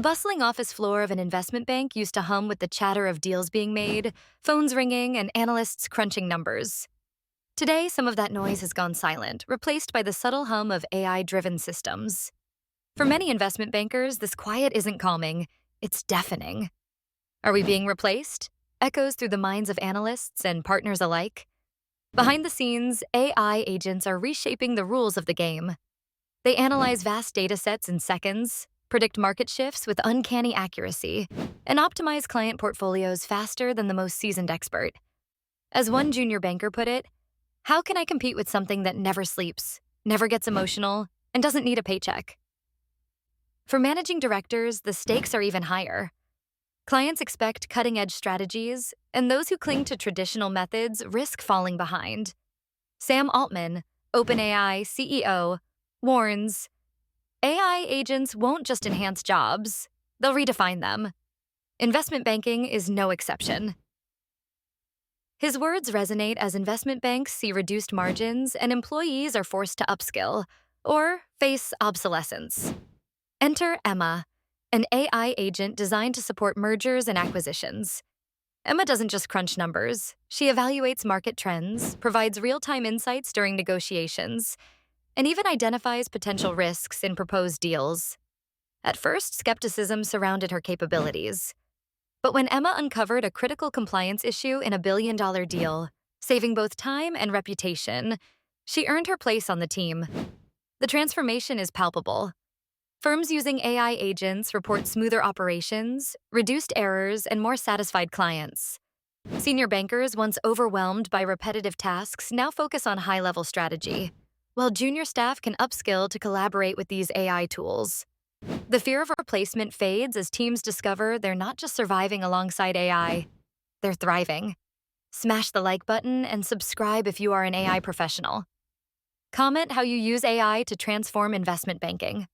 bustling office floor of an investment bank used to hum with the chatter of deals being made, phones ringing, and analysts crunching numbers. Today, some of that noise has gone silent, replaced by the subtle hum of AI-driven systems. For many investment bankers, this quiet isn't calming, it's deafening. Are we being replaced? Echoes through the minds of analysts and partners alike. Behind the scenes, AI agents are reshaping the rules of the game. They analyze vast data sets in seconds, predict market shifts with uncanny accuracy, and optimize client portfolios faster than the most seasoned expert. As one junior banker put it, how can I compete with something that never sleeps, never gets emotional, and doesn't need a paycheck? For managing directors, the stakes are even higher. Clients expect cutting-edge strategies, and those who cling to traditional methods risk falling behind. Sam Altman, OpenAI CEO, warns, AI agents won't just enhance jobs, they'll redefine them. Investment banking is no exception. His words resonate as investment banks see reduced margins and employees are forced to upskill or face obsolescence. Enter Emma, an AI agent designed to support mergers and acquisitions. Emma doesn't just crunch numbers. She evaluates market trends, provides real-time insights during negotiations, and even identifies potential risks in proposed deals. At first, skepticism surrounded her capabilities. But when Emma uncovered a critical compliance issue in a billion-dollar deal, saving both time and reputation, she earned her place on the team. The transformation is palpable. Firms using AI agents report smoother operations, reduced errors, and more satisfied clients. Senior bankers, once overwhelmed by repetitive tasks, now focus on high-level strategy, while junior staff can upskill to collaborate with these AI tools. The fear of replacement fades as teams discover they're not just surviving alongside AI, they're thriving. Smash the like button and subscribe if you are an AI professional. Comment how you use AI to transform investment banking.